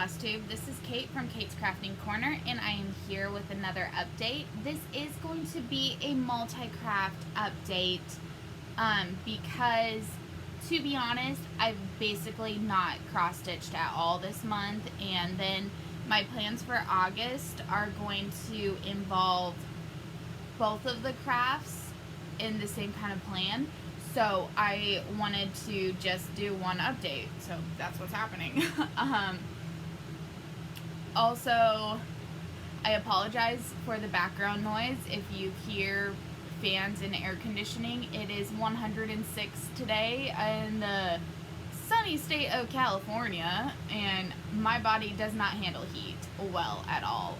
Floss Tube. This is Kate from Kate's Crafting Corner, and I am here with another update. This is going to be a multi-craft update because, to be honest, I've basically not cross-stitched at all this month, and then my plans for August are going to involve both of the crafts in the same kind of plan. So I wanted to just do one update, so that's what's happening. Also, I apologize for the background noise. If you hear fans and air conditioning, it is 106 today in the sunny state of California, and my body does not handle heat well at all.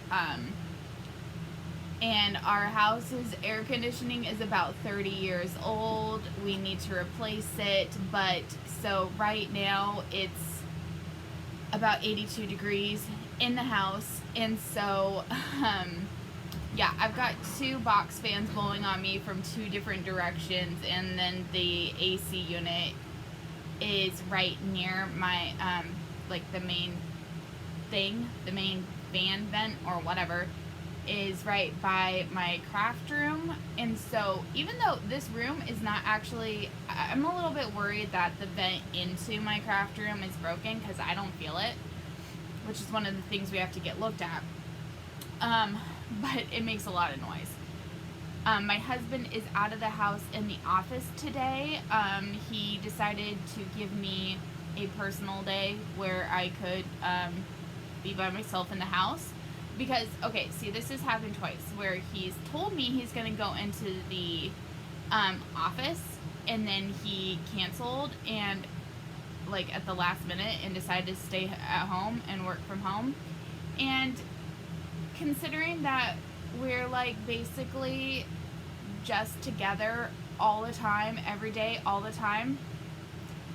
And our house's air conditioning is about 30 years old. We need to replace it, but so right now it's about 82 degrees in the house, and so yeah, I've got two box fans blowing on me from two different directions, and then the AC unit is right near my like the main thing, the main fan vent or whatever is right by my craft room. And so even though this room is not actually, I'm a little bit worried that the vent into my craft room is broken because I don't feel it, which is one of the things we have to get looked at. But it makes a lot of noise. My husband is out of the house in the office today. He decided to give me a personal day where I could be by myself in the house. Because, okay, see, this has happened twice, where he's told me he's going to go into the office, and then he canceled, and, like, at the last minute, and decided to stay at home and work from home. And considering that we're, like, basically just together all the time, every day, all the time,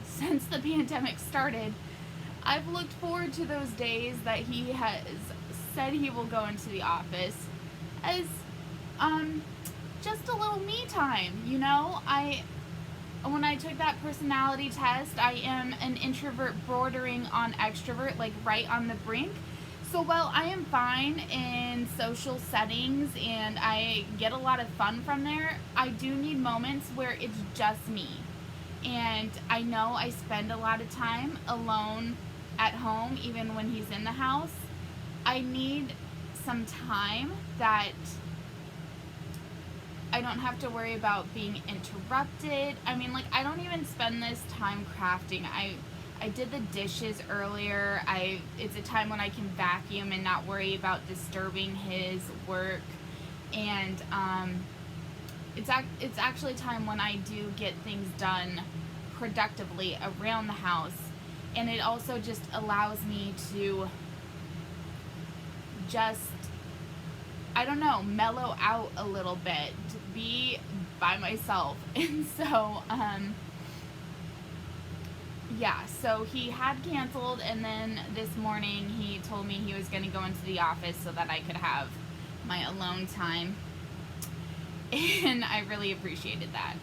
since the pandemic started, I've looked forward to those days that he has said he will go into the office as just a little me time, you know. When I took that personality test, I am an introvert bordering on extrovert, like right on the brink. So while I am fine in social settings and I get a lot of fun from there, I do need moments where it's just me. And I know I spend a lot of time alone at home, even when he's in the house. I need some time that I don't have to worry about being interrupted. I mean, like, I don't even spend this time crafting. I did the dishes earlier. It's a time when I can vacuum and not worry about disturbing his work. And it's actually time when I do get things done productively around the house. And it also just allows me to just, I don't know, mellow out a little bit, to be by myself. And so, yeah, so he had canceled, and then this morning he told me he was going to go into the office so that I could have my alone time. And I really appreciated that.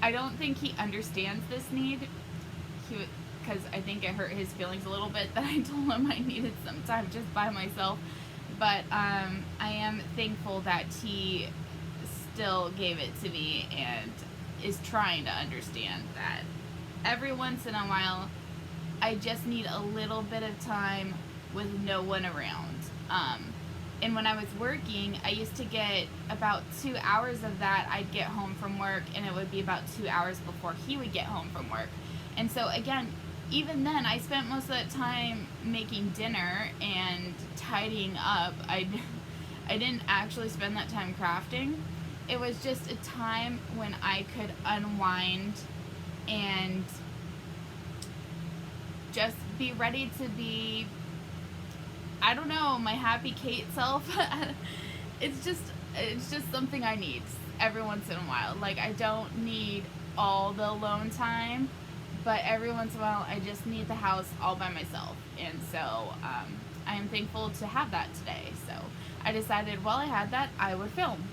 I don't think he understands this need. Because I think it hurt his feelings a little bit that I told him I needed some time just by myself. But I am thankful that he still gave it to me and is trying to understand that every once in a while I just need a little bit of time with no one around. And when I was working, I used to get about 2 hours of that. I'd get home from work, and it would be about 2 hours before he would get home from work. And so again, even then, I spent most of that time making dinner and tidying up. I didn't actually spend that time crafting. It was just a time when I could unwind and just be ready to be, I don't know, my happy Kate self. It's just something I need every once in a while. Like, I don't need all the alone time, but every once in a while, I just need the house all by myself. And so, I am thankful to have that today. So, I decided while I had that, I would film.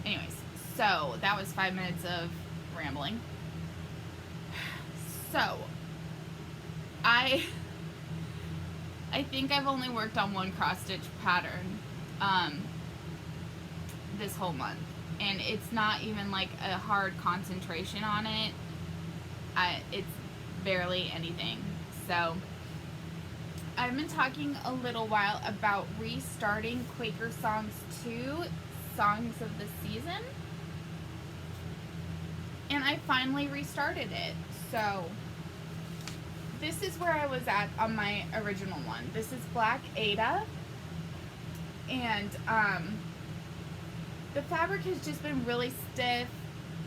Anyways, so that was 5 minutes of rambling. So, I think I've only worked on one cross stitch pattern this whole month, and it's not even like a hard concentration on it. It's barely anything. So I've been talking a little while about restarting Quaker Songs 2, Songs of the Season, and I finally restarted it. So this is where I was at on my original one. This is Black Ada, and the fabric has just been really stiff.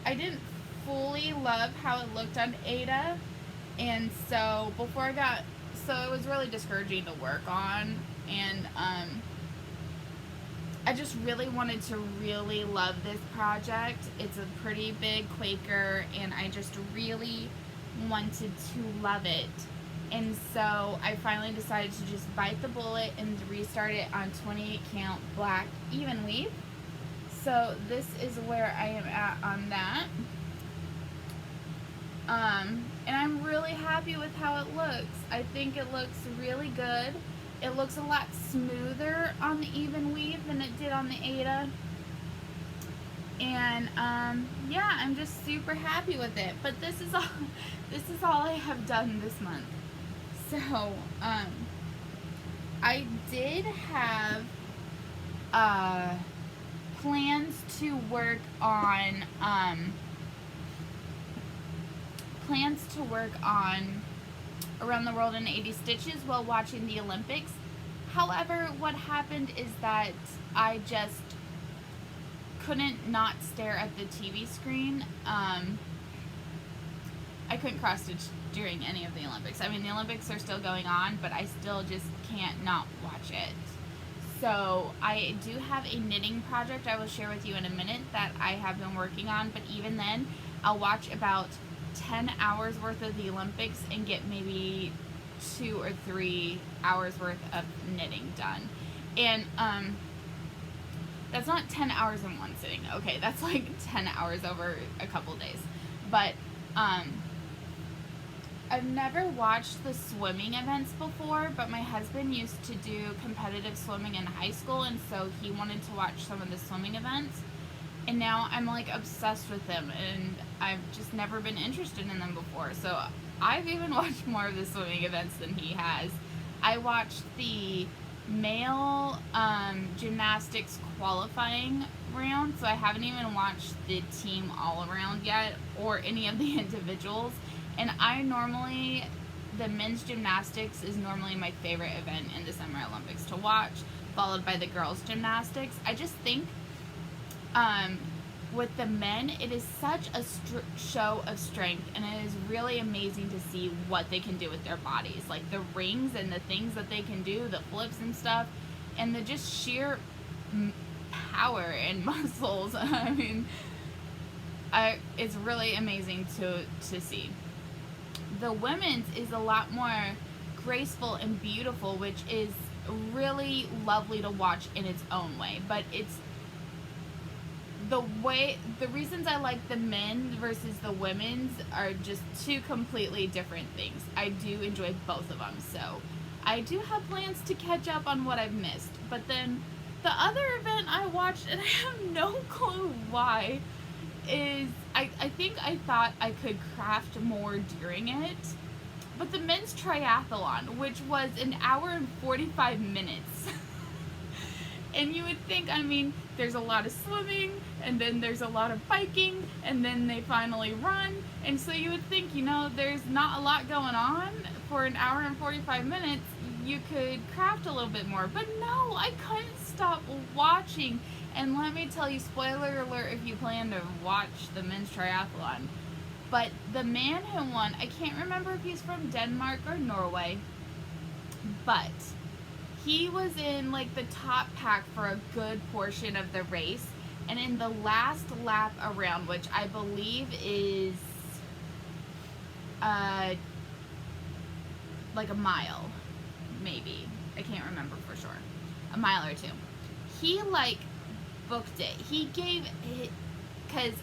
I didn't fully love how it looked on Ada, and so it was really discouraging to work on, and I just really wanted to really love this project. It's a pretty big Quaker, and I just really wanted to love it. And so I finally decided to just bite the bullet and restart it on 28 count black even weave. So this is where I am at on that. And I'm really happy with how it looks. I think it looks really good. It looks a lot smoother on the even weave than it did on the Ada. And yeah, I'm just super happy with it. But this is all I have done this month. So I did have plans to work on Around the World in 80 Stitches while watching the Olympics. However, what happened is that I just couldn't not stare at the TV screen. I couldn't cross stitch during any of the Olympics. I mean, the Olympics are still going on, but I still just can't not watch it. So I do have a knitting project I will share with you in a minute that I have been working on, but even then, I'll watch about 10 hours worth of the Olympics and get maybe 2 or 3 hours worth of knitting done. And that's not 10 hours in one sitting. Okay, that's like 10 hours over a couple days. But I've never watched the swimming events before, but my husband used to do competitive swimming in high school, and so he wanted to watch some of the swimming events. And now I'm like obsessed with them, and I've just never been interested in them before. So I've even watched more of the swimming events than he has. I watched the male gymnastics qualifying round, so I haven't even watched the team all around yet or any of the individuals. And the men's gymnastics is normally my favorite event in the Summer Olympics to watch, followed by the girls' gymnastics. I just think with the men, it is such a show of strength, and it is really amazing to see what they can do with their bodies, like the rings and the things that they can do, the flips and stuff, and the just sheer power and muscles. I mean, it's really amazing to see. The women's is a lot more graceful and beautiful, which is really lovely to watch in its own way, but it's the reasons I like the men versus the women's are just two completely different things. I do enjoy both of them, so I do have plans to catch up on what I've missed. But then the other event I watched, and I have no clue why, is I think I thought I could craft more during it, but the men's triathlon, which was an hour and 45 minutes. And you would think, I mean, there's a lot of swimming, and then there's a lot of biking, and then they finally run, and so you would think, there's not a lot going on for an hour and 45 minutes, you could craft a little bit more. But no, I couldn't stop watching. And let me tell you, spoiler alert if you plan to watch the men's triathlon, but the man who won, I can't remember if he's from Denmark or Norway, but he was in like the top pack for a good portion of the race, and in the last lap around, which I believe is like a mile, maybe, I can't remember for sure, a mile or two, he like booked it. He gave it, because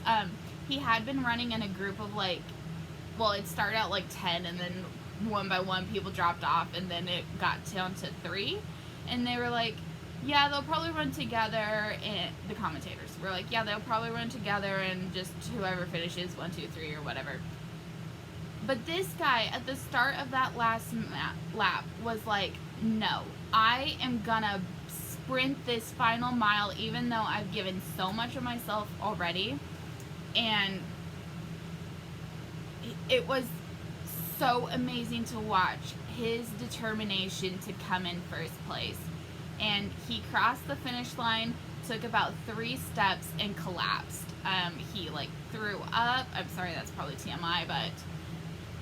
he had been running in a group of well, it started out like 10, and then one by one people dropped off, and then it got down to 3, and they were like, yeah, they'll probably run together, and the commentators were like, yeah, they'll probably run together, and just whoever finishes 1, 2, 3 or whatever. But this guy at the start of that last lap was like, no, I am gonna sprint this final mile even though I've given so much of myself already. And it was so amazing to watch his determination to come in first place. And he crossed the finish line, took about 3 steps, and collapsed. He like threw up. I'm sorry, that's probably TMI, but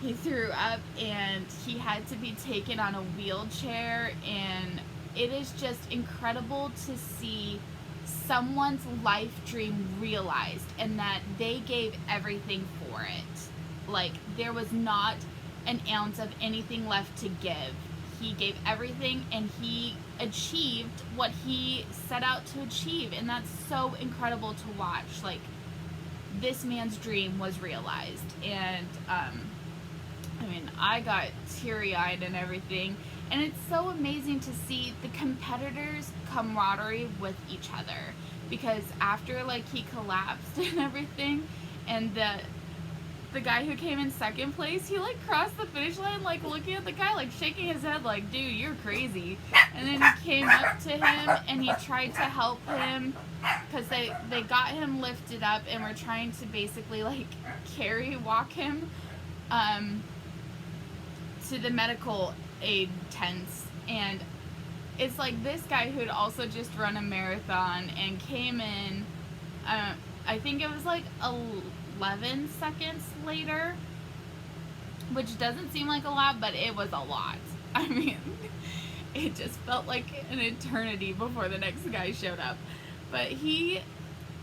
he threw up and he had to be taken on a wheelchair. And it is just incredible to see someone's life dream realized and that they gave everything for it. Like, there was not an ounce of anything left to give. He gave everything and he achieved what he set out to achieve, and that's so incredible to watch. Like, this man's dream was realized. And I mean, I got teary-eyed and everything, and it's so amazing to see the competitors' camaraderie with each other, because after like he collapsed and everything, and the guy who came in second place, he like crossed the finish line like looking at the guy, like shaking his head like, dude, you're crazy. And then he came up to him and he tried to help him, because they got him lifted up and were trying to basically like walk him to the medical aid tents. And it's like this guy who had also just run a marathon and came in, I think it was like 11 seconds later, which doesn't seem like a lot, but it was a lot. I mean, it just felt like an eternity before the next guy showed up. But he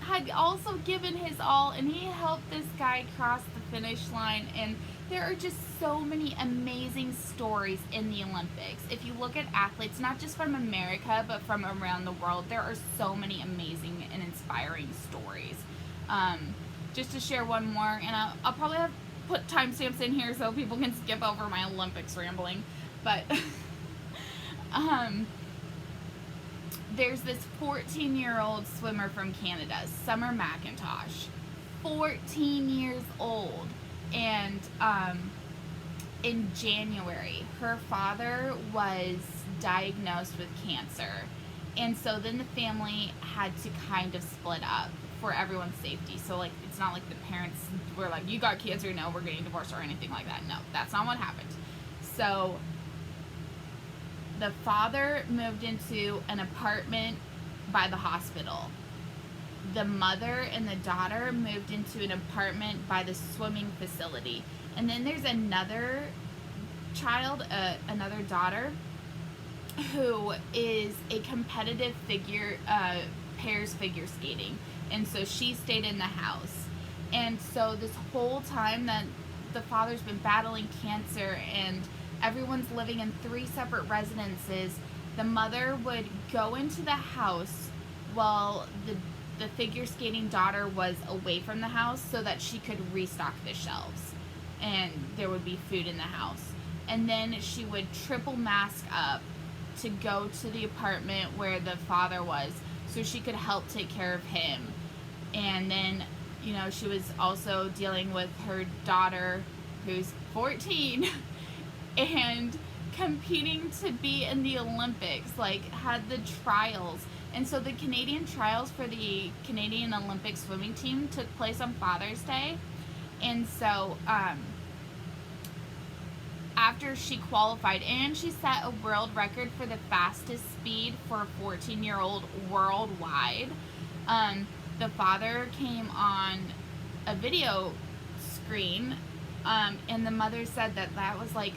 had also given his all, and he helped this guy cross the finish line. And there are just so many amazing stories in the Olympics. If you look at athletes, not just from America, but from around the world, there are so many amazing and inspiring stories. Just to share one more, and I'll probably have put timestamps in here so people can skip over my Olympics rambling, but there's this 14-year-old swimmer from Canada, Summer McIntosh, 14 years old, and in January, her father was diagnosed with cancer, and so then the family had to kind of split up for everyone's safety. So like, it's not like the parents were like, you got cancer, no, we're getting divorced or anything like that. No, that's not what happened. So the father moved into an apartment by the hospital. The mother and the daughter moved into an apartment by the swimming facility. And then there's another child, another daughter, who is a competitive pairs figure skating. And so she stayed in the house. And so this whole time that the father's been battling cancer and everyone's living in 3 separate residences, the mother would go into the house while the figure skating daughter was away from the house so that she could restock the shelves and there would be food in the house. And then she would triple mask up to go to the apartment where the father was so she could help take care of him. And then, you know, she was also dealing with her daughter, who's 14, and competing to be in the Olympics, like, had the trials. And so the Canadian trials for the Canadian Olympic swimming team took place on Father's Day. And so, after she qualified, and she set a world record for the fastest speed for a 14-year-old worldwide, the father came on a video screen, and the mother said that was like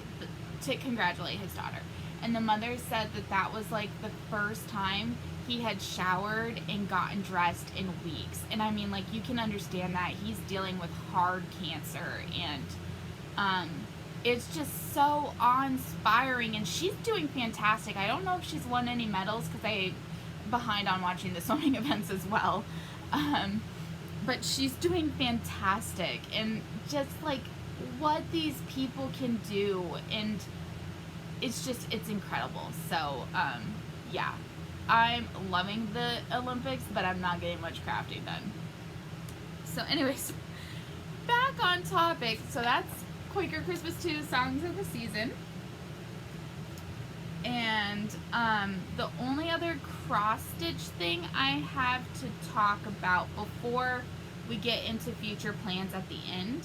to congratulate his daughter. And the mother said that was like the first time he had showered and gotten dressed in weeks. And I mean, like, you can understand that he's dealing with hard cancer, and it's just so awe-inspiring, and she's doing fantastic. I don't know if she's won any medals because I'm behind on watching the swimming events as well. But she's doing fantastic, and just like what these people can do, and it's incredible. So yeah, I'm loving the Olympics, but I'm not getting much crafting done. So anyways, back on topic. So that's Quaker Christmas 2 Songs of the Season. And the only other cross stitch thing I have to talk about before we get into future plans at the end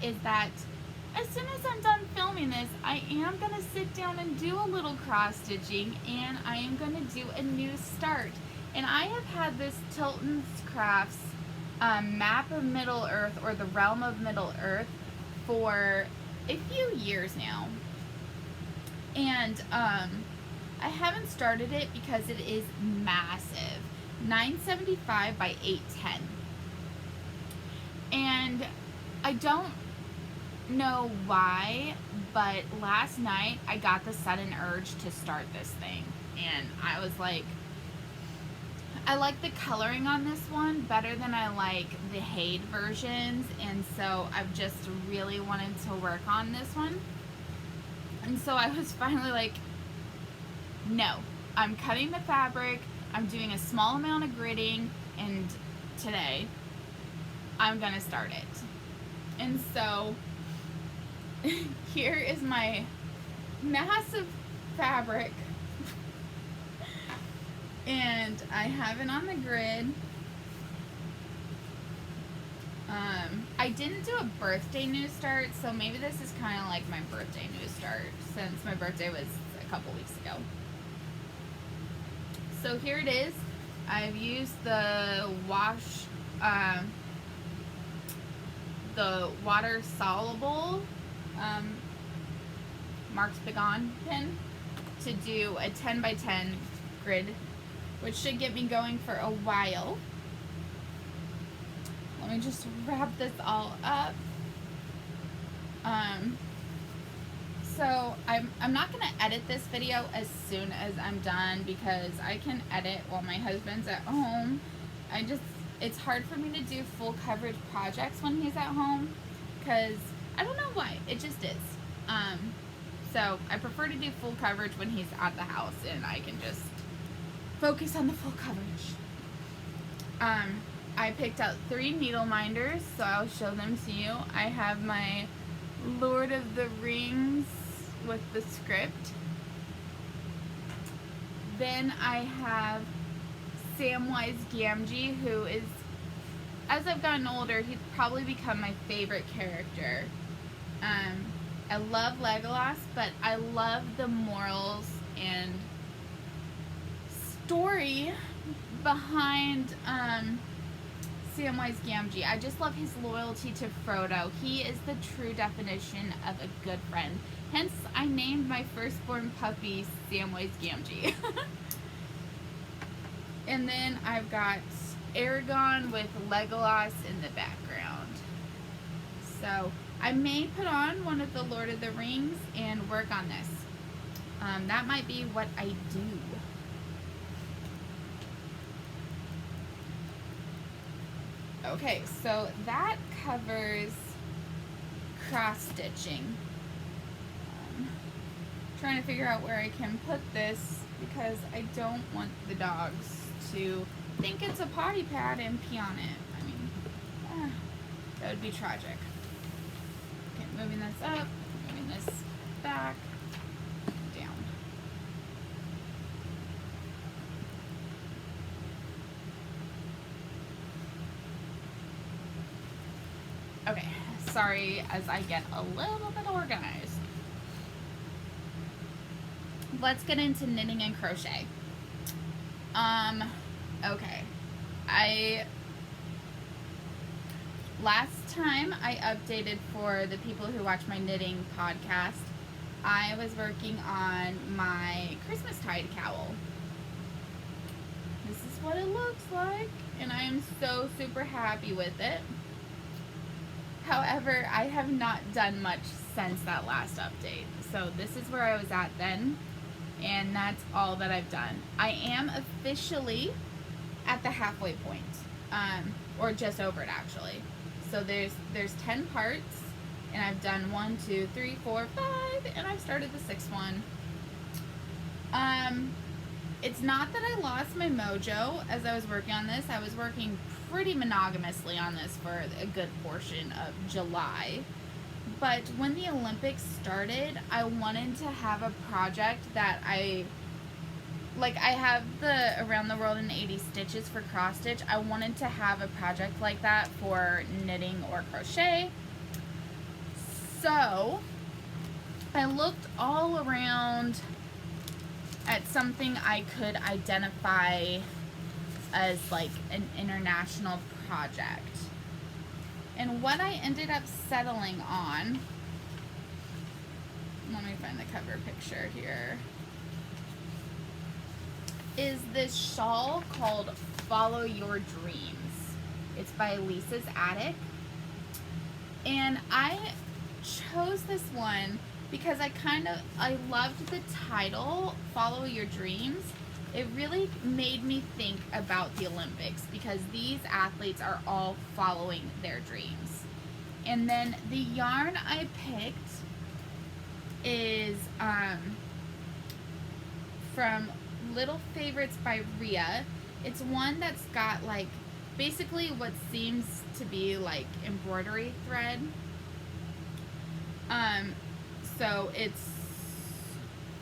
is that as soon as I'm done filming this, I am going to sit down and do a little cross stitching, and I am going to do a new start. And I have had this Tilton's Crafts Map of Middle Earth, or the Realm of Middle Earth, for a few years now. And I haven't started it because it is massive, 975 by 810. And I don't know why, but last night I got the sudden urge to start this thing, and I was like, I like the coloring on this one better than I like the Haid versions, and so I've just really wanted to work on this one. And so I was finally like, no, I'm cutting the fabric, I'm doing a small amount of gridding, and today I'm gonna start it. And so here is my massive fabric, and I have it on the grid. I didn't do a birthday new start, so maybe this is kind of like my birthday new start, since my birthday was a couple weeks ago. So here it is. I've used the water soluble Marks Begon pin to do a 10 by 10 grid, which should get me going for a while. Let me just wrap this all up. So I'm not gonna edit this video as soon as I'm done, because I can edit while my husband's at home. It's hard for me to do full coverage projects when he's at home, because I don't know why, it just is. So I prefer to do full coverage when he's at the house, and I can just focus on the full coverage. I picked out 3 needle minders, so I'll show them to you. I have my Lord of the Rings with the script. Then I have Samwise Gamgee, who is, as I've gotten older, he's probably become my favorite character. I love Legolas, but I love the morals and story behind Samwise Gamgee. I just love his loyalty to Frodo. He is the true definition of a good friend. Hence, I named my firstborn puppy Samwise Gamgee. And then I've got Aragorn with Legolas in the background. So I may put on one of the Lord of the Rings and work on this. That might be what I do. Okay, so that covers cross stitching. Trying to figure out where I can put this, because I don't want the dogs to think it's a potty pad and pee on it. I mean, that would be tragic. Okay, moving this up, moving this back, down. Okay, sorry as I get a little bit organized. Let's get into knitting and crochet. Okay. Last time I updated for the people who watch my knitting podcast, I was working on my Christmas tide cowl. This is what it looks like, and I am so super happy with it. However, I have not done much since that last update. So this is where I was at then, and that's all that I've done. I am officially at the halfway point, or just over it actually. So there's 10 parts, And I've done 1, 2, 3, 4, 5, and I've started the 6th one. It's not that I lost my mojo as I was working on this. I was working pretty monogamously on this for a good portion of July. But when the Olympics started, I wanted to have a project that I have the Around the World in 80 Stitches for cross stitch. I wanted to have a project like that for knitting or crochet. So I looked all around at something I could identify as like an international project. And what I ended up settling on, let me find the cover picture here, is this shawl called Follow Your Dreams. It's by Lisa's Attic. And I chose this one because I loved the title, Follow Your Dreams. It really made me think about the Olympics because these athletes are all following their dreams. And then the yarn I picked is from Little Favorites by Rhea. It's one that's got like basically what seems to be like embroidery thread. So it's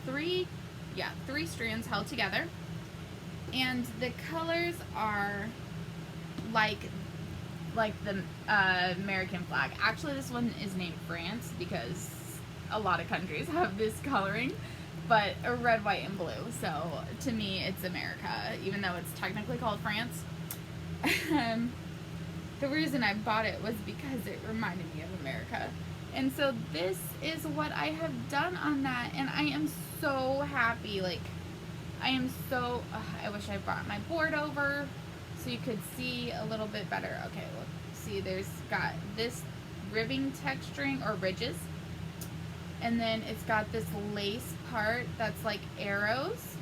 three strands held together, and the colors are like the American flag. Actually, this one is named France because a lot of countries have this coloring, but a red, white, and blue. So to me, it's America, even though it's technically called France. The reason I bought it was because it reminded me of America. And so this is what I have done on that, and I am so happy. Like, I am so, I wish I brought my board over so you could see a little bit better. Okay, look, see, there's got this ribbing texturing or ridges, and then it's got this lace part that's like arrows.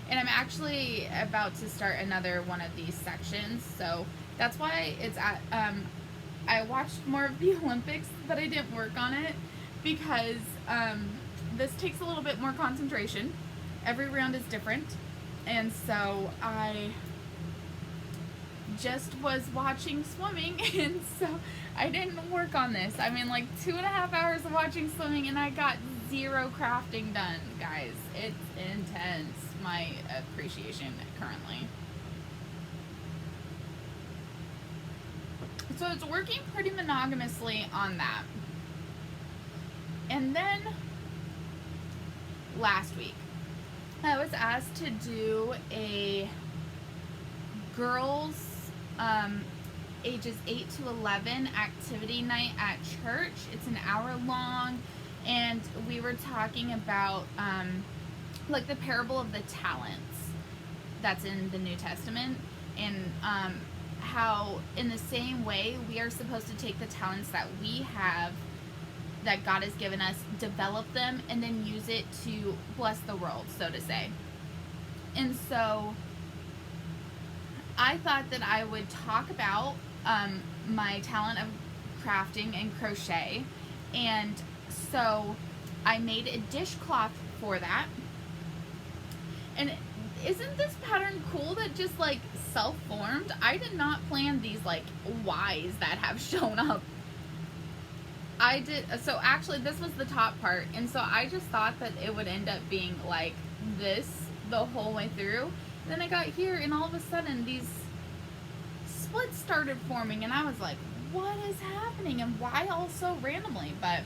And I'm actually about to start another one of these sections, so that's why it's at, I watched more of the Olympics, but I didn't work on it because this takes a little bit more concentration. Every round is different, and so I just was watching swimming, and so I didn't work on this. I mean, like 2.5 hours of watching swimming, and I got 0 crafting done, guys. It's intense, my appreciation currently. So it's working pretty monogamously on that. And then last week, I was asked to do a girls ages 8 to 11 activity night at church. It's an hour long, and we were talking about like the parable of the talents that's in the New Testament, and how in the same way we are supposed to take the talents that we have, that God has given us, develop them, and then use it to bless the world, so to say. And so I thought that I would talk about my talent of crafting and crochet, and so I made a dishcloth for that. And isn't this pattern cool that just like self-formed? I did not plan these like Y's that have shown up. I did, so actually this was the top part, and so I just thought that it would end up being like this the whole way through. Then I got here, and all of a sudden these splits started forming, and I was like, what is happening, and why all so randomly? But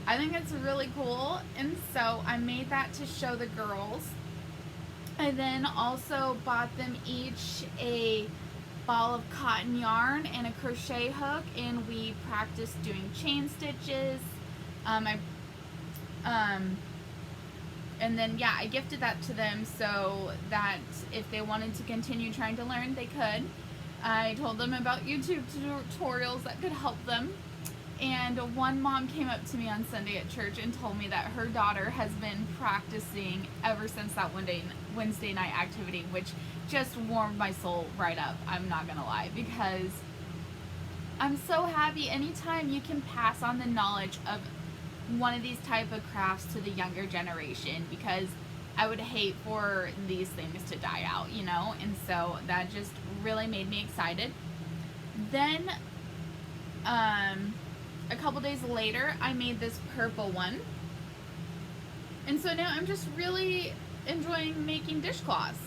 I think it's really cool, and so I made that to show the girls. I then also bought them each a ball of cotton yarn and a crochet hook, and we practiced doing chain stitches. And then yeah, I gifted that to them so that if they wanted to continue trying to learn, they could. I told them about YouTube tutorials that could help them. And one mom came up to me on Sunday at church and told me that her daughter has been practicing ever since that Wednesday night activity, which just warmed my soul right up. I'm not gonna lie, because I'm so happy anytime you can pass on the knowledge of one of these type of crafts to the younger generation, because I would hate for these things to die out, you know? And so that just really made me excited. Then, a couple days later, I made this purple one. And so now I'm just really enjoying making dishcloths.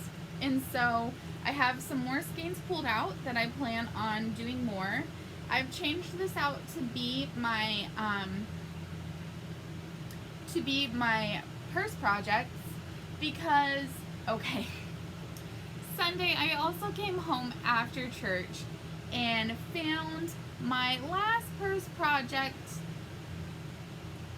And so I have some more skeins pulled out that I plan on doing more. I've changed this out to be my purse projects because, okay, Sunday I also came home after church and found my last purse project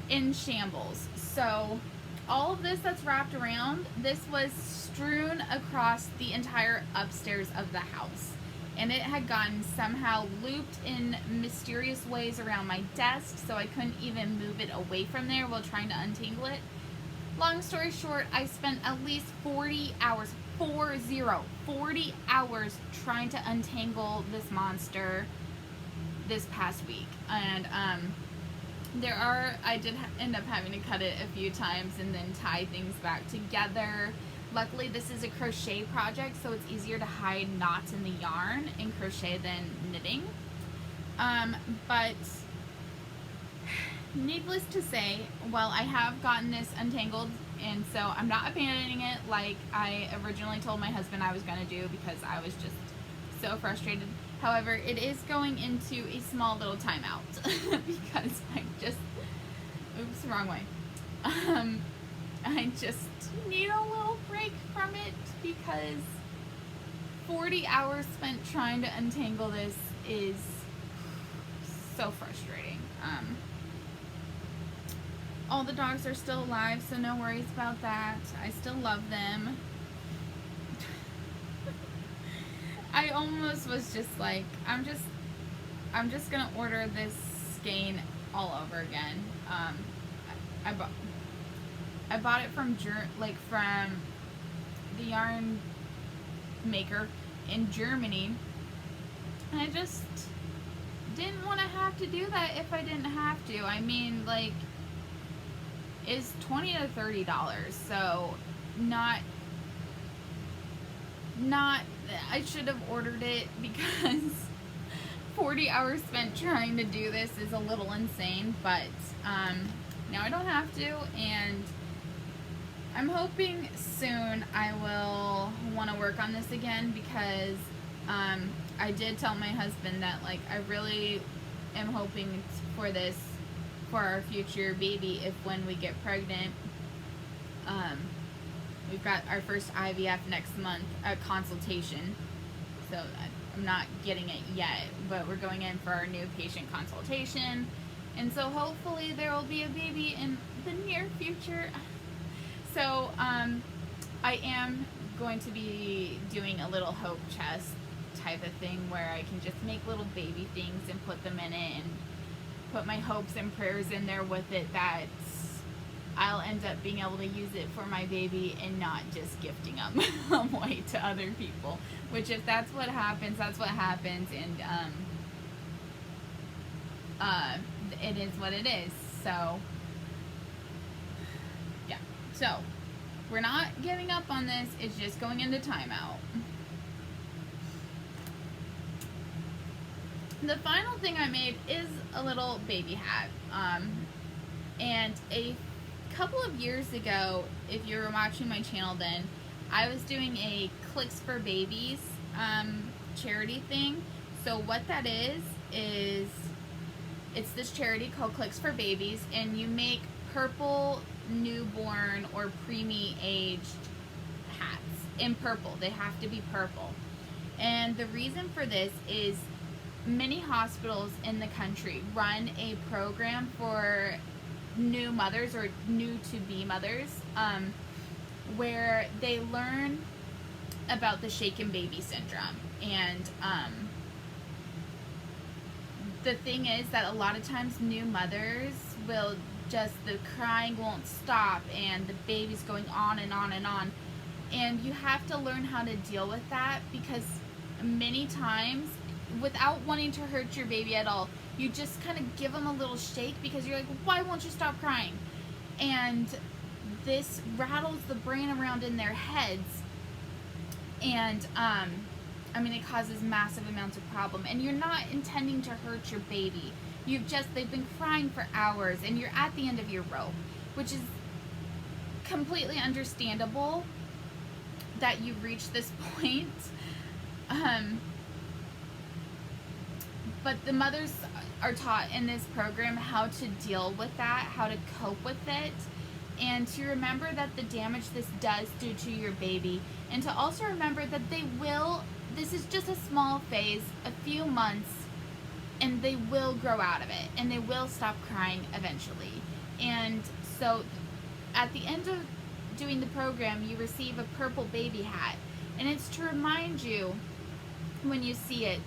in shambles. So all of this that's wrapped around, this was strewn across the entire upstairs of the house. And it had gotten somehow looped in mysterious ways around my desk, so I couldn't even move it away from there while trying to untangle it. Long story short, I spent at least 40 hours, 40 hours trying to untangle this monster this past week. And I did end up having to cut it a few times and then tie things back together. Luckily, this is a crochet project, so it's easier to hide knots in the yarn in crochet than knitting. But needless to say, while I have gotten this untangled, and so I'm not abandoning it like I originally told my husband I was going to do because I was just so frustrated. However, it is going into a small little timeout because oops, wrong way. I just need a little break from it because 40 hours spent trying to untangle this is so frustrating. All the dogs are still alive, so no worries about that. I still love them. I almost was just like, I'm just gonna order this skein all over again. I bought it from the yarn maker in Germany, and I just didn't want to have to do that if I didn't have to. I mean, like, it's $20 to $30, so not I should have ordered it because 40 hours spent trying to do this is a little insane, but now I don't have to, and I'm hoping soon I will want to work on this again because I did tell my husband that, like, I really am hoping for this for our future baby if when we get pregnant. We've got our first IVF next month, a consultation, so I'm not getting it yet, but we're going in for our new patient consultation, and so hopefully there will be a baby in the near future. So I am going to be doing a little hope chest type of thing where I can just make little baby things and put them in it and put my hopes and prayers in there with it, that I'll end up being able to use it for my baby and not just gifting them away to other people. Which, if that's what happens, that's what happens, and it is what it is. So yeah, so we're not giving up on this. It's just going into timeout. The final thing I made is a little baby hat, and a couple of years ago, if you were watching my channel then, I was doing a Clicks for Babies charity thing. So what that is it's this charity called Clicks for Babies, and you make purple newborn or preemie aged hats in purple. They have to be purple. And the reason for this is many hospitals in the country run a program for new mothers or new to be mothers, where they learn about the shaken baby syndrome. And the thing is that a lot of times new mothers will just, the crying won't stop and the baby's going on and on and on, and you have to learn how to deal with that, because many times without wanting to hurt your baby at all, you just kind of give them a little shake because you're like, why won't you stop crying? And this rattles the brain around in their heads, and I mean, it causes massive amounts of problem. And you're not intending to hurt your baby. They've been crying for hours, and you're at the end of your rope, which is completely understandable that you've reached this point. But the mothers are taught in this program how to deal with that, how to cope with it, and to remember that the damage this does do to your baby, and to also remember that this is just a small phase, a few months, and they will grow out of it, and they will stop crying eventually. And so at the end of doing the program, you receive a purple baby hat, and it's to remind you when you see it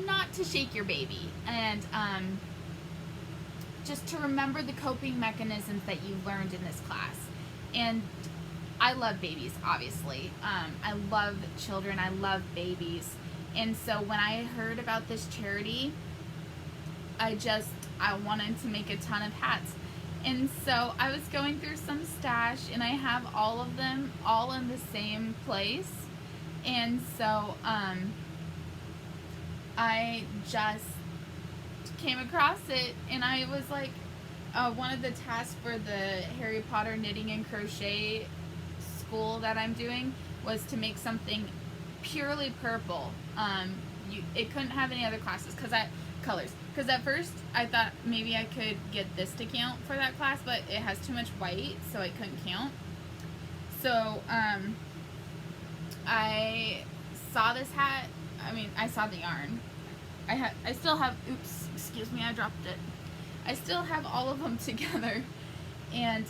not to shake your baby, and just to remember the coping mechanisms that you learned in this class. And I love babies, obviously. I love children. I love babies. And so when I heard about this charity, I wanted to make a ton of hats. And so I was going through some stash, and I have all of them all in the same place. And so I just came across it, and I was like, one of the tasks for the Harry Potter knitting and crochet school that I'm doing was to make something purely purple. It couldn't have any other colors, because at first I thought maybe I could get this to count for that class, but it has too much white, so I couldn't count. So I saw this hat. I mean, I saw the yarn. I still have, oops, excuse me, I dropped it. I still have all of them together, and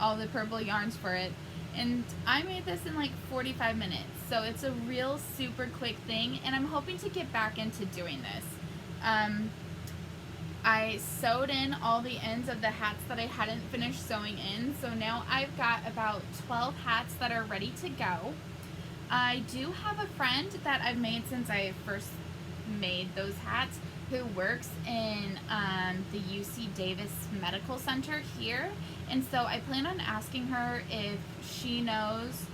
all the purple yarns for it. And I made this in like 45 minutes. So it's a real super quick thing, and I'm hoping to get back into doing this. I sewed in all the ends of the hats that I hadn't finished sewing in. So now I've got about 12 hats that are ready to go. I do have a friend that I've made since I first made those hats who works in the UC Davis Medical Center here. And so I plan on asking her if she knows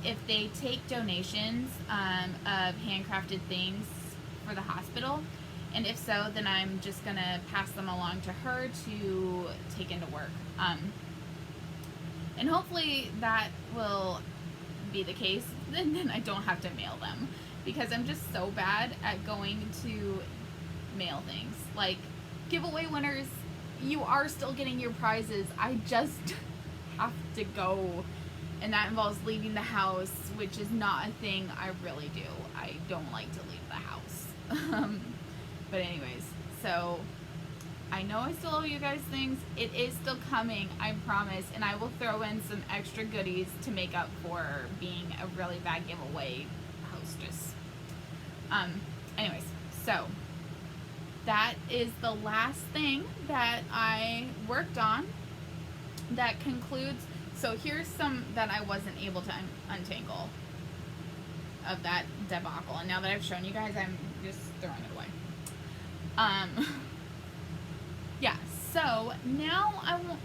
if they take donations of handcrafted things for the hospital. And if so, then I'm just going to pass them along to her to take into work. And hopefully that will be the case, then I don't have to mail them, because I'm just so bad at going to mail things. Like, giveaway winners, you are still getting your prizes. I just have to go, and that involves leaving the house, which is not a thing I really do. I don't like to leave the house. But anyways, so I know I still owe you guys things. It is still coming, I promise, and I will throw in some extra goodies to make up for being a really bad giveaway hostess. Anyways, so that is the last thing that I worked on. That concludes. So here's some that I wasn't able to untangle of that debacle, and now that I've shown you guys, I'm just throwing it away. Yeah, so now I will,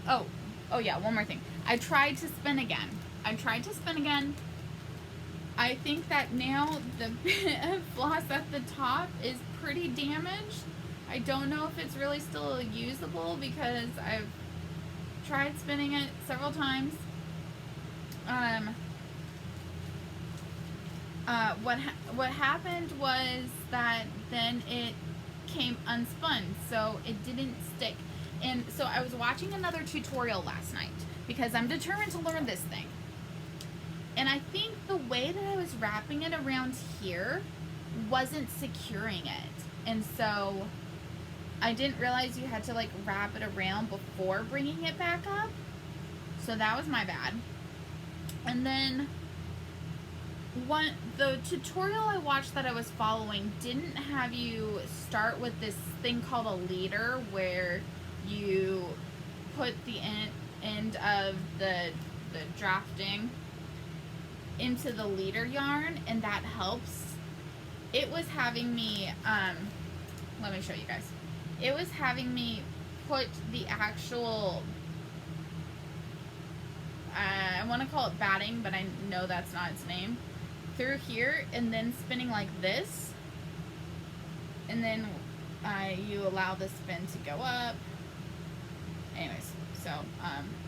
oh yeah, one more thing. I tried to spin again. I think that now the bit of floss at the top is pretty damaged. I don't know if it's really still usable because I've tried spinning it several times. What happened was that then it came unspun, so it didn't stick. And so I was watching another tutorial last night because I'm determined to learn this thing. And I think the way that I was wrapping it around here wasn't securing it. And so I didn't realize you had to like wrap it around before bringing it back up. So that was my bad. And then the tutorial I watched that I was following didn't have you start with this thing called a leader, where you put the end of the drafting into the leader yarn, and that helps it was having me, let me show you guys. It was having me put the actual, I want to call it batting, but I know that's not its name, through here, and then spinning like this, and then you allow the spin to go up. Anyways, so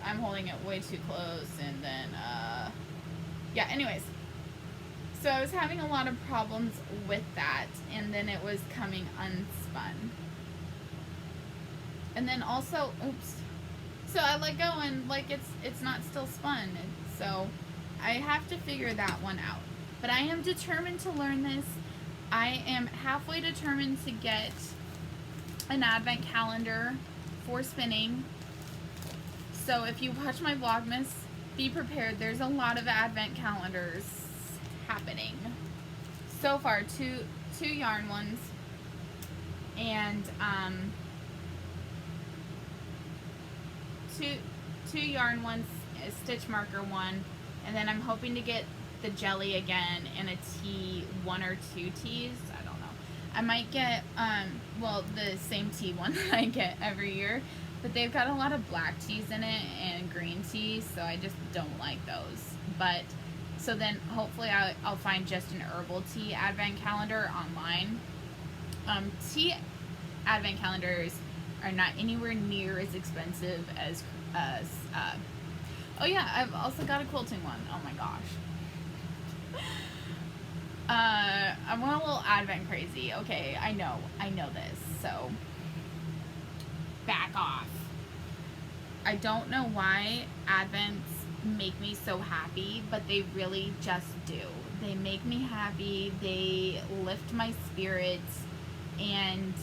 I'm holding it way too close, and then yeah, anyways, so I was having a lot of problems with that, and then it was coming unspun. And then also, oops, so I let go, and like it's not still spun, and so I have to figure that one out. But I am determined to learn this. I am halfway determined to get an advent calendar for spinning. So if you watch my Vlogmas, be prepared. There's a lot of advent calendars happening. So far, two yarn ones, and two yarn ones, a stitch marker one, and then I'm hoping to get the jelly again and a tea, one or two teas. I don't know. I might get well, the same tea one that I get every year, but they've got a lot of black teas in it and green teas, so I just don't like those. But so then hopefully I'll find just an herbal tea advent calendar online. Tea advent calendars are not anywhere near as expensive as oh yeah, I've also got a quilting one. Oh my gosh. I'm a little advent crazy. Okay, I know this, so back off. I don't know why advents make me so happy, but they really just do. They make me happy, they lift my spirits, and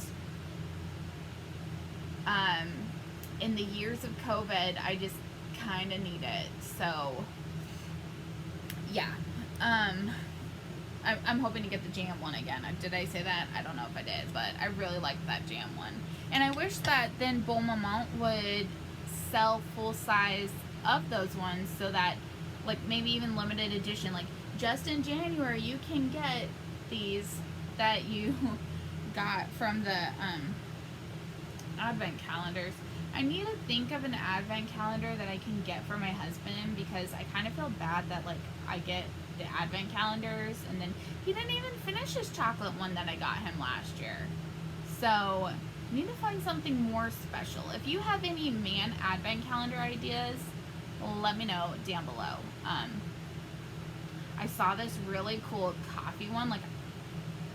in the years of COVID, I just kind of need it. So yeah, I'm hoping to get the jam one again. Did I say that? I don't know if I did, but I really liked that jam one. And I wish that then Bon Moment would sell full size of those ones, so that, like, maybe even limited edition, like just in January you can get these that you got from the advent calendars. I need to think of an advent calendar that I can get for my husband, because I kind of feel bad that, like, I get the advent calendars and then he didn't even finish his chocolate one that I got him last year. So I need to find something more special. If you have any man advent calendar ideas, let me know down below. I saw this really cool coffee one. Like,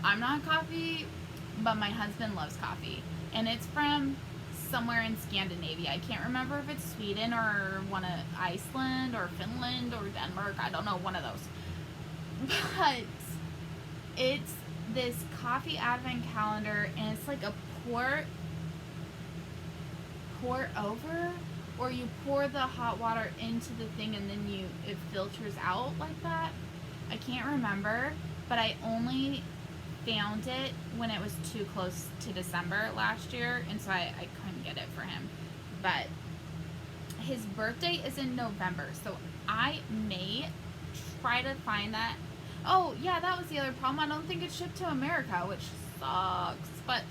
I'm not coffee, but my husband loves coffee, and it's from somewhere in Scandinavia. I can't remember if it's Sweden or one of Iceland or Finland or Denmark. I don't know, one of those. But it's this coffee advent calendar, and it's like a pour over, or you pour the hot water into the thing and then it filters out like that. I can't remember, but I only found it when it was too close to December last year, and so I couldn't get it for him. But his birthday is in November, so I may try to find that. Oh yeah, that was the other problem. I don't think it's shipped to America, which sucks, but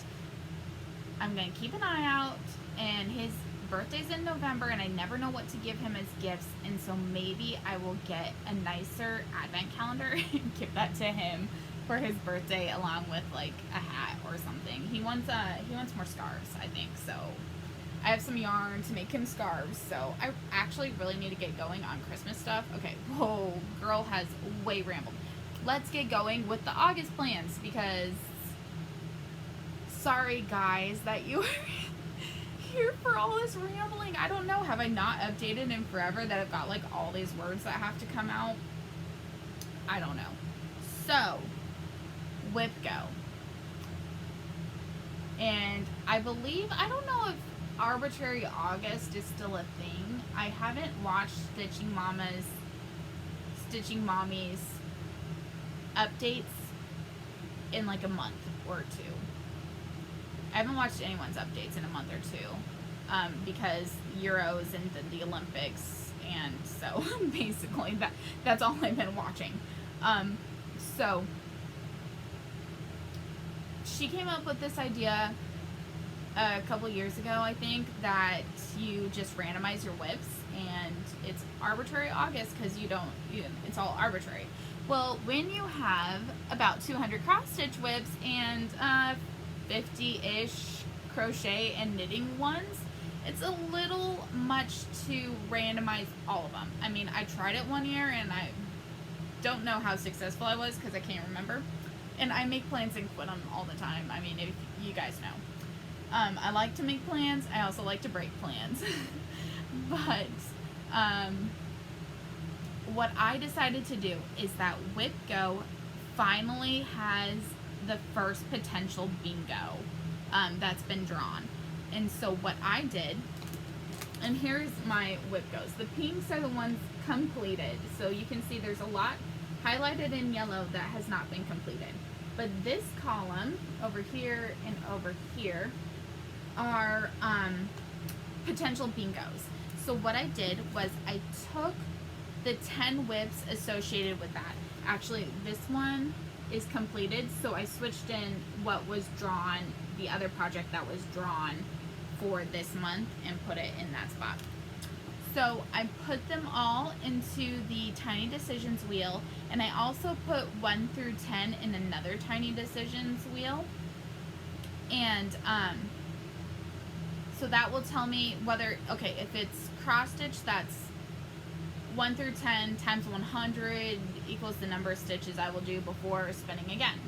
I'm gonna keep an eye out. And his birthday's in November, and I never know what to give him as gifts, and so maybe I will get a nicer advent calendar and give that to him for his birthday, along with like a hat or something. He wants more scarves, I think. So I have some yarn to make him scarves, so I actually really need to get going on Christmas stuff. Okay, whoa, girl has way rambled. Let's get going with the August plans, because sorry guys that you here for all this rambling. I don't know, have I not updated in forever that I've got like all these words that have to come out? I don't know. So whip go, and I believe, I don't know if Arbitrary August is still a thing. I haven't watched Stitching Mommy's updates in like a month or two. I haven't watched anyone's updates in a month or two, because Euros and the Olympics, and so basically that's all I've been watching. So she came up with this idea a couple years ago, I think, that you just randomize your whips, and it's arbitrary August because it's all arbitrary. Well, when you have about 200 cross stitch whips and 50-ish crochet and knitting ones, it's a little much to randomize all of them. I mean, I tried it one year and I don't know how successful I was because I can't remember. And I make plans and quit them all the time. I mean, if you guys know. I like to make plans. I also like to break plans. But what I decided to do is that Whip Go finally has the first potential bingo that's been drawn. And so what I did, and here's my Whip Goes. The pinks are the ones completed. So you can see there's a lot highlighted in yellow that has not been completed. But this column over here and over here are potential bingos. So what I did was I took the 10 whips associated with that. Actually, this one is completed, so I switched in what was drawn, the other project that was drawn for this month, and put it in that spot. So I put them all into the Tiny Decisions wheel, and I also put 1 through 10 in another Tiny Decisions wheel. And so that will tell me whether, okay, if it's cross stitch, that's 1 through 10 times 100 equals the number of stitches I will do before spinning again.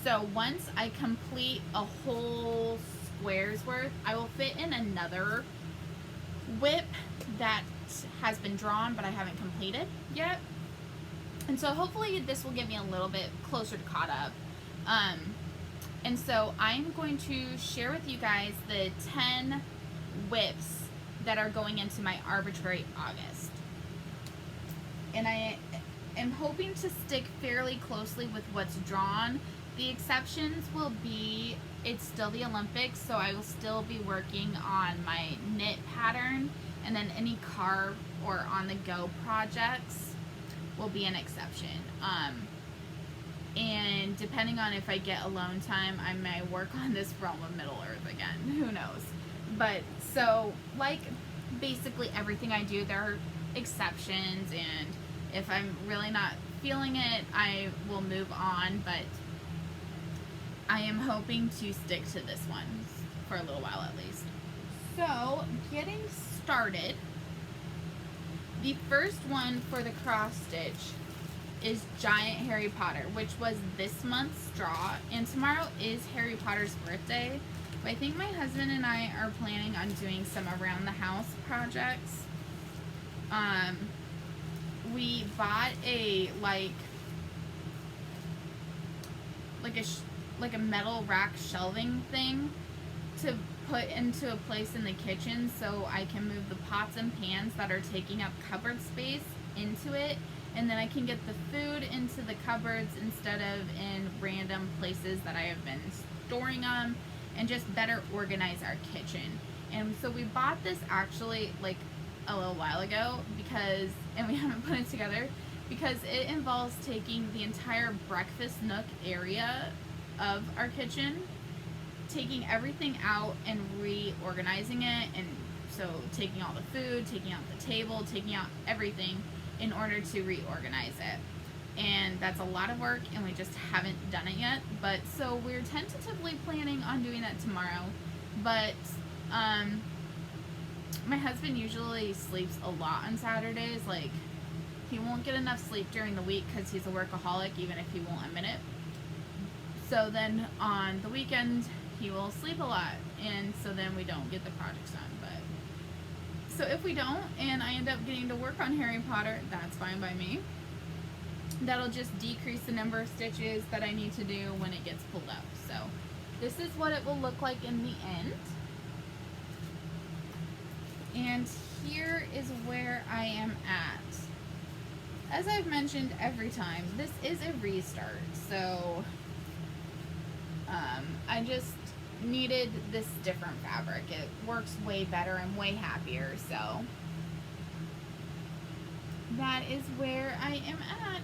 So once I complete a whole square's worth, I will fit in another whip that has been drawn but I haven't completed yet. And so hopefully this will get me a little bit closer to caught up. And so I'm going to share with you guys the 10 whips that are going into my Arbitrary August. And I am hoping to stick fairly closely with what's drawn. The exceptions will be, it's still the Olympics, so I will still be working on my knit pattern, and then any carve or on the go projects will be an exception. And depending on if I get alone time, I may work on this Realm of Middle Earth again. Who knows? But so, like basically everything I do, there are exceptions, and if I'm really not feeling it, I will move on. But I am hoping to stick to this one for a little while at least. So, getting started, the first one for the cross stitch is Giant Harry Potter, which was this month's draw, and tomorrow is Harry Potter's birthday. But I think my husband and I are planning on doing some around the house projects. We bought a like a metal rack shelving thing to put into a place in the kitchen so I can move the pots and pans that are taking up cupboard space into it, and then I can get the food into the cupboards instead of in random places that I have been storing them, and just better organize our kitchen. And so we bought this actually like a little while ago and we haven't put it together because it involves taking the entire breakfast nook area of our kitchen, taking everything out and reorganizing it, and so taking all the food, taking out the table, taking out everything in order to reorganize it. And that's a lot of work, and we just haven't done it yet. But so we're tentatively planning on doing that tomorrow. But my husband usually sleeps a lot on Saturdays. Like, he won't get enough sleep during the week because he's a workaholic, even if he won't admit it. So then on the weekend, he will sleep a lot, and so then we don't get the projects done. But so if we don't, and I end up getting to work on Harry Potter, that's fine by me. That'll just decrease the number of stitches that I need to do when it gets pulled up. So this is what it will look like in the end. And here is where I am at. As I've mentioned every time, this is a restart, so I just needed this different fabric. It works way better. I'm way happier, so that is where I am at.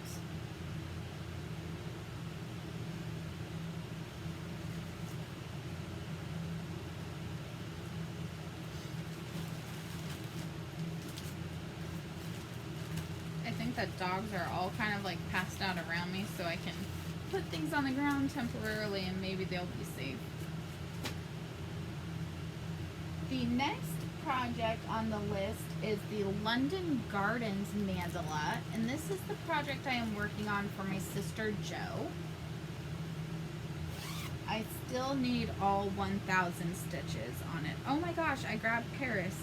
that dogs are all kind of like passed out around me, so I can put things on the ground temporarily and maybe they'll be safe. The next project on the list is the London Gardens mandala, and this is the project I am working on for my sister Jo. I still need all 1,000 stitches on it. Oh my gosh, I grabbed Paris.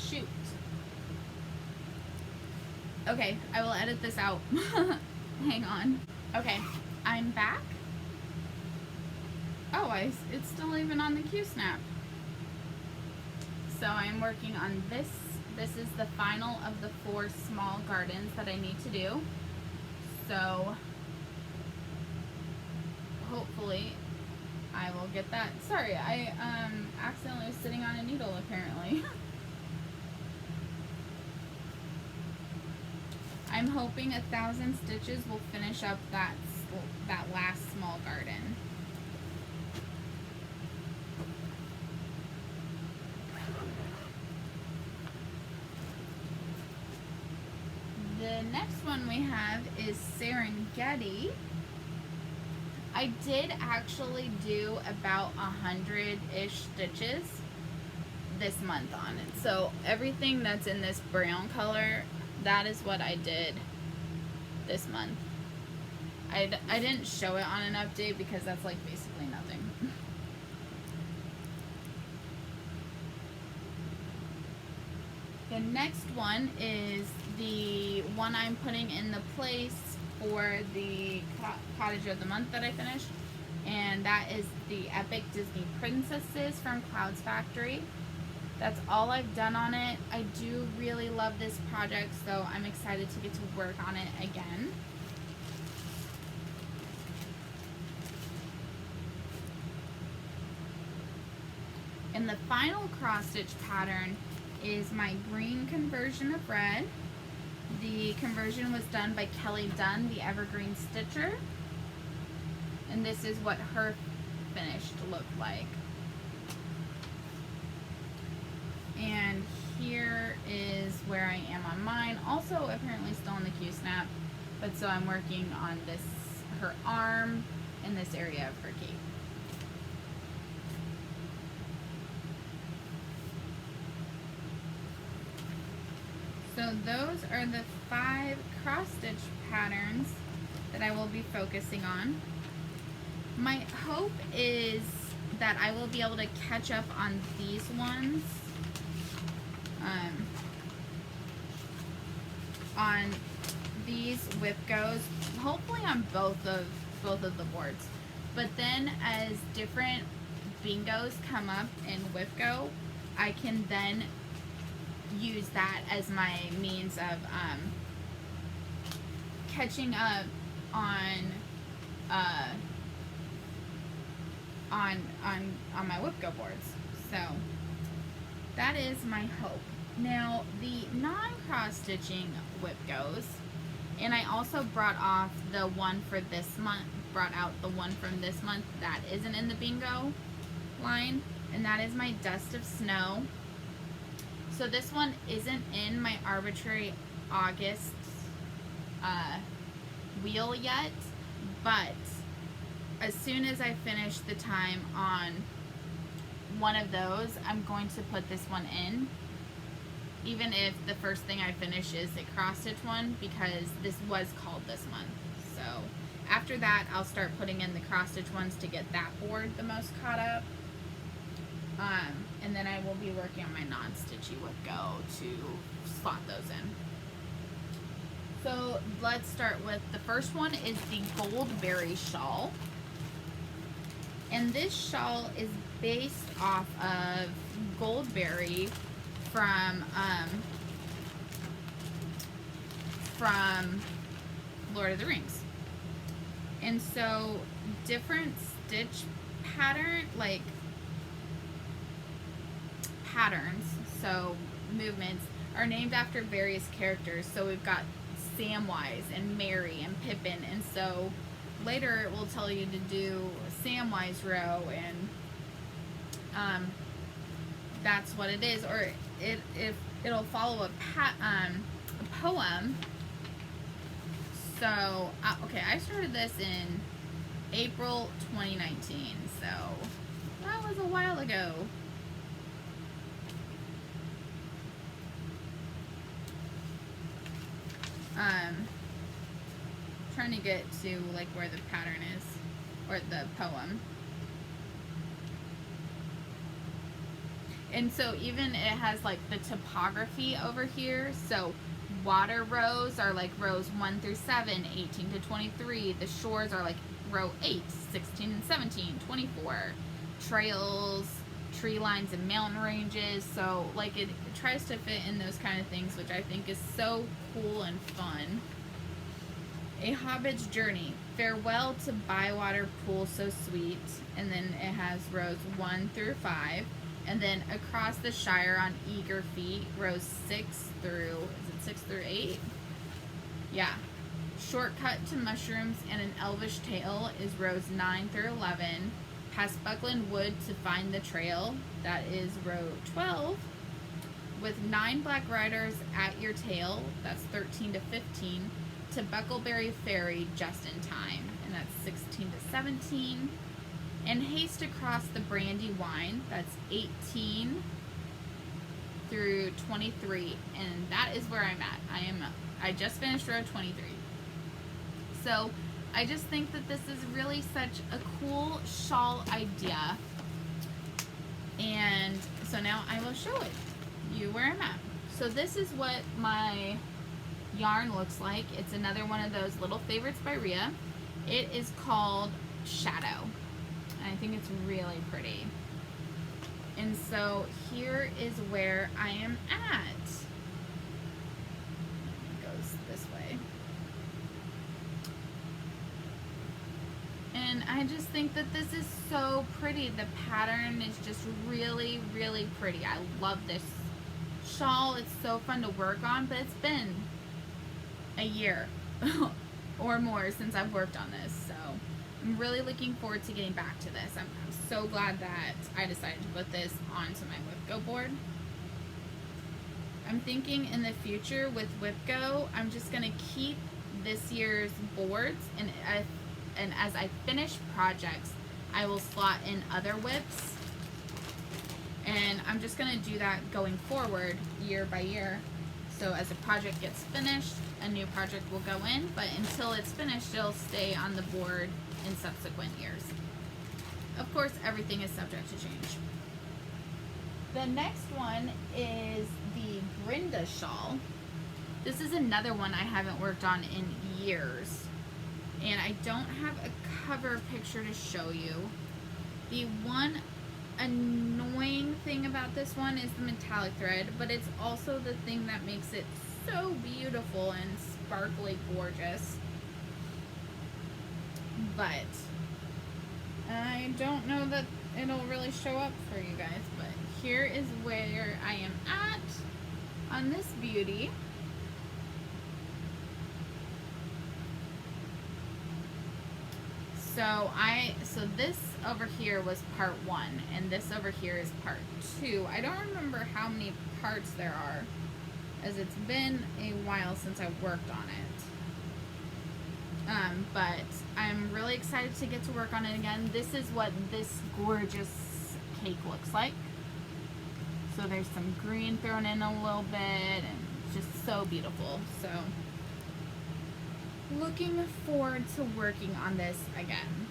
Shoot. Okay, I will edit this out. Hang on. Okay, I'm back. Oh, it's still even on the Q-snap. So I'm working on this. This is the final of the 4 small gardens that I need to do. So hopefully I will get that. Sorry, I accidentally was sitting on a needle apparently. I'm hoping 1,000 stitches will finish up that last small garden. The next one we have is Serengeti. I did actually do about 100-ish stitches this month on it. So everything that's in this brown color, that is what I did this month. I didn't show it on an update because that's like basically nothing. The next one is the one I'm putting in the place for the Cottage of the Month that I finished, and that is the Epic Disney Princesses from Clouds Factory. That's all I've done on it. I do really love this project, so I'm excited to get to work on it again. And the final cross stitch pattern is my green conversion of red. The conversion was done by Kelly Dunn, the Evergreen Stitcher. And this is what her finished looked like. And here is where I am on mine. Also apparently still on the Q-snap, but so I'm working on this, her arm and this area of her cape. So those are the 5 cross stitch patterns that I will be focusing on. My hope is that I will be able to catch up on these ones on these whip goes, hopefully on both of the boards. But then as different bingos come up in whip go, I can then use that as my means of catching up on my whip go boards. So that is my hope. Now the non-cross stitching whip goes, and I also brought out the one from this month that isn't in the bingo line, and that is my Dust of Snow. So this one isn't in my Arbitrary August wheel yet, but as soon as I finish the time on one of those, I'm going to put this one in, even if the first thing I finish is a cross stitch one, because this was called this month. So after that, I'll start putting in the cross stitch ones to get that board the most caught up. And then I will be working on my non-stitchy whip go to slot those in. So let's start with the first one is the Goldberry shawl. And this shawl is based off of Goldberry from Lord of the Rings. And so different stitch patterns, so movements, are named after various characters. So we've got Samwise and Merry and Pippin, and so later it will tell you to do Samwise row, and that's what it is. Or it'll follow a poem. So okay, I started this in April 2019, so that was a while ago. Trying to get to like where the pattern is, or the poem. And so even it has like the topography over here. So water rows are like rows 1 through 7, 18 to 23. The shores are like row 8, 16 and 17, 24. Trails, tree lines, and mountain ranges. So like it tries to fit in those kind of things, which I think is so cool and fun. A Hobbit's Journey. Farewell to Bywater Pool So Sweet. And then it has rows 1 through 5. And then Across the Shire on Eager Feet, rows 6 through, is it 6 through 8? Yeah. Shortcut to Mushrooms and an Elvish Tale is rows 9 through 11. Past Buckland Wood to Find the Trail, that is row 12. With 9 Black Riders at Your Tail, that's 13 to 15. To Buckleberry Ferry just in time, and that's 16 to 17. And Haste Across the Brandywine, that's 18 through 23, and that is where I'm at. I just finished row 23. So I just think that this is really such a cool shawl idea, and so now I will show you where I'm at. So this is what my yarn looks like. It's another one of those little favorites by Rhea. It is called Shadow, and I think it's really pretty. And so here is where I am at. It goes this way. And I just think that this is so pretty. The pattern is just really, really pretty. I love this shawl. It's so fun to work on, but it's been a year or more since I've worked on this, so I'm really looking forward to getting back to this. I'm so glad that I decided to put this onto my WipGo board. I'm thinking in the future with WipGo, I'm just going to keep this year's boards, and as I finish projects, I will slot in other whips, and I'm just going to do that going forward year by year. So as a project gets finished, a new project will go in, but until it's finished, it'll stay on the board in subsequent years. Of course, everything is subject to change. The next one is the Brenda shawl. This is another one I haven't worked on in years, and I don't have a cover picture to show you. The one annoying thing about this one is the metallic thread, but it's also the thing that makes it so beautiful and sparkly gorgeous. But I don't know that it'll really show up for you guys, but here is where I am at on this beauty. So this over here was part 1, and this over here is part 2. I don't remember how many parts there are, as it's been a while since I worked on it. But I'm really excited to get to work on it again. This is what this gorgeous cake looks like. So there's some green thrown in a little bit, and just so beautiful. So looking forward to working on this again.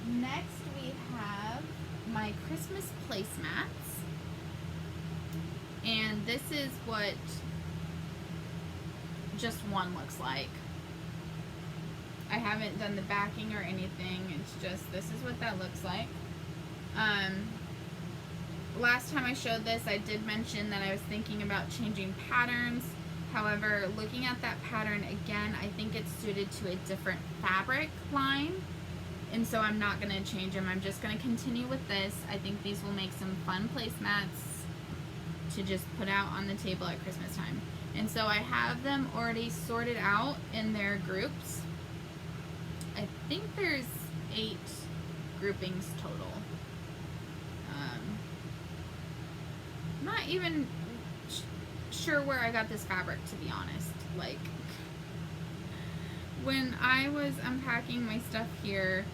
Next we have my Christmas placemats, and this is what just one looks like. I haven't done the backing or anything, it's just, this is what that looks like. Last time I showed this, I did mention that I was thinking about changing patterns. However, looking at that pattern again, I think it's suited to a different fabric line, and so I'm not going to change them. I'm just going to continue with this. I think these will make some fun placemats to just put out on the table at Christmas time. And so I have them already sorted out in their groups. I think there's 8 groupings total. Not even sure where I got this fabric, to be honest. Like, when I was unpacking my stuff here,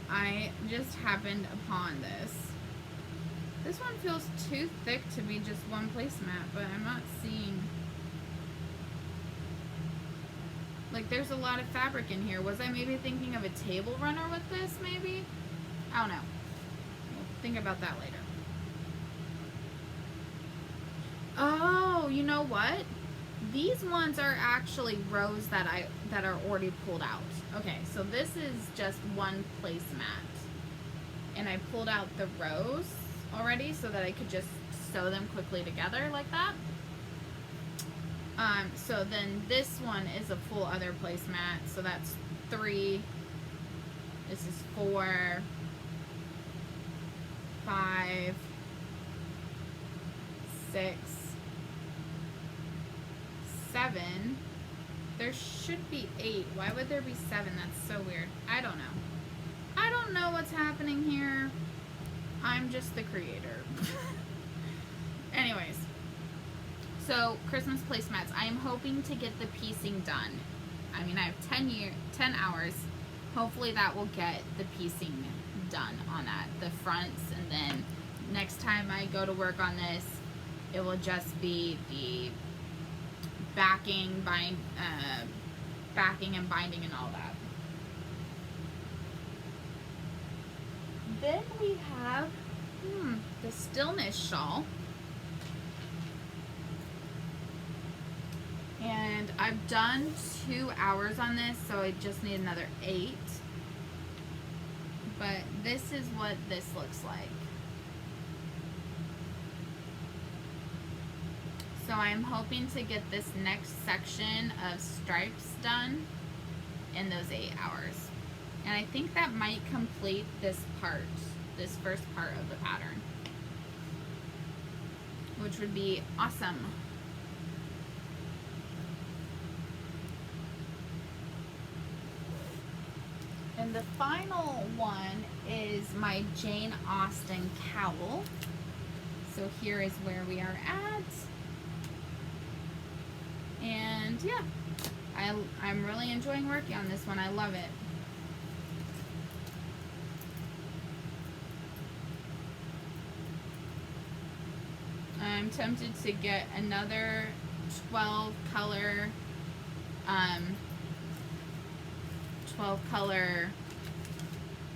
I just happened upon this. This one feels too thick to be just one placemat, but I'm not seeing, like, there's a lot of fabric in here. Was I maybe thinking of a table runner with this, maybe? I don't know. We'll think about that later. Oh, you know what? These ones are actually rows that are already pulled out. Okay, so this is just one placemat. And I pulled out the rows already so that I could just sew them quickly together like that. So then this one is a full other placemat. So that's 3. This is 4, 5, 6, 7. There should be 8. Why would there be 7? That's so weird. I don't know. I don't know what's happening here. I'm just the creator. Anyways. So, Christmas placemats. I am hoping to get the piecing done. I mean, I have 10 hours. Hopefully that will get the piecing done on that. The fronts, and then next time I go to work on this, it will just be the backing and binding and all that. Then we have the Stillness shawl. And I've done 2 hours on this, so I just need another 8. But this is what this looks like. So I'm hoping to get this next section of stripes done in those 8 hours. And I think that might complete this part, this first part of the pattern, which would be awesome. And the final one is my Jane Austen cowl. So here is where we are at. And yeah, I'm really enjoying working on this one. I love it. I'm tempted to get another 12 color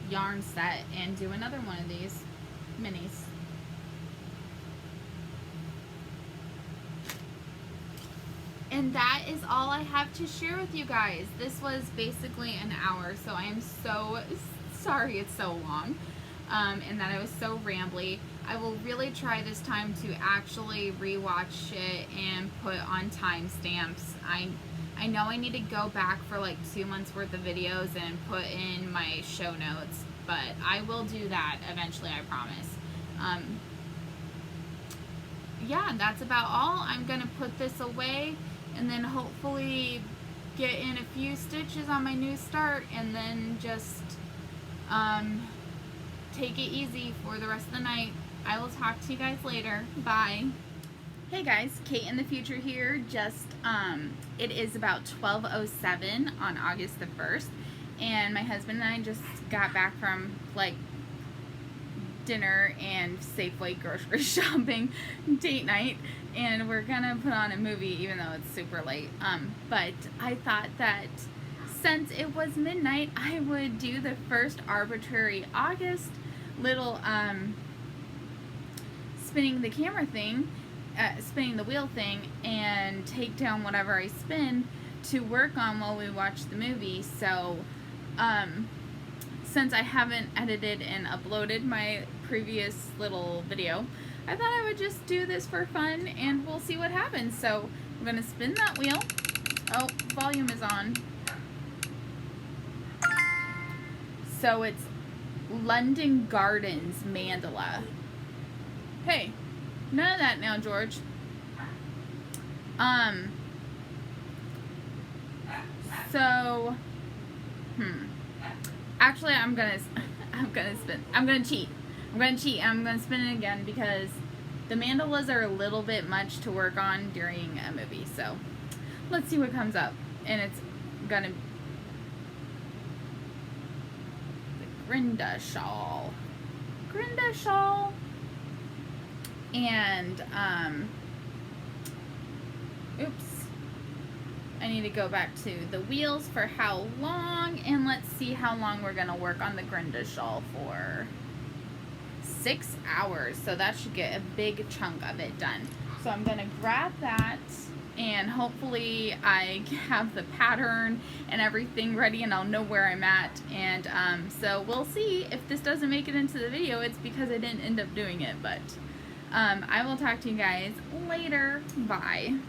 yarn set and do another one of these minis. And that is all I have to share with you guys. This was basically an hour, so I am so sorry it's so long, and that I was so rambly. I will really try this time to actually rewatch it and put on timestamps. I know I need to go back for like 2 months worth of videos and put in my show notes, but I will do that eventually, I promise. Yeah, that's about all. I'm gonna put this away and then hopefully get in a few stitches on my new start, and then just take it easy for the rest of the night. I will talk to you guys later. Bye. Hey guys, Kate in the future here. Just it is about 12:07 on August the 1st, and my husband and I just got back from like dinner and Safeway grocery shopping date night, and we're gonna put on a movie even though it's super late. But I thought that since it was midnight, I would do the first Arbitrary August little spinning the camera thing, spinning the wheel thing, and take down whatever I spin to work on while we watch the movie. So since I haven't edited and uploaded my previous little video, I thought I would just do this for fun, and we'll see what happens. So I'm gonna spin that wheel. Oh, volume is on. So it's London Gardens mandala. Hey, none of that now, George. So, actually, I'm gonna cheat. I'm gonna spin it again because the mandalas are a little bit much to work on during a movie. So, let's see what comes up. And it's gonna the Grinda shawl. And oops. I need to go back to the wheels for how long, and let's see how long we're gonna work on the Grinda shawl for. 6 hours, so that should get a big chunk of it done. So I'm gonna grab that, and hopefully I have the pattern and everything ready, and I'll know where I'm at. And so we'll see if this doesn't make it into the video. It's because I didn't end up doing it, but I will talk to you guys later. Bye.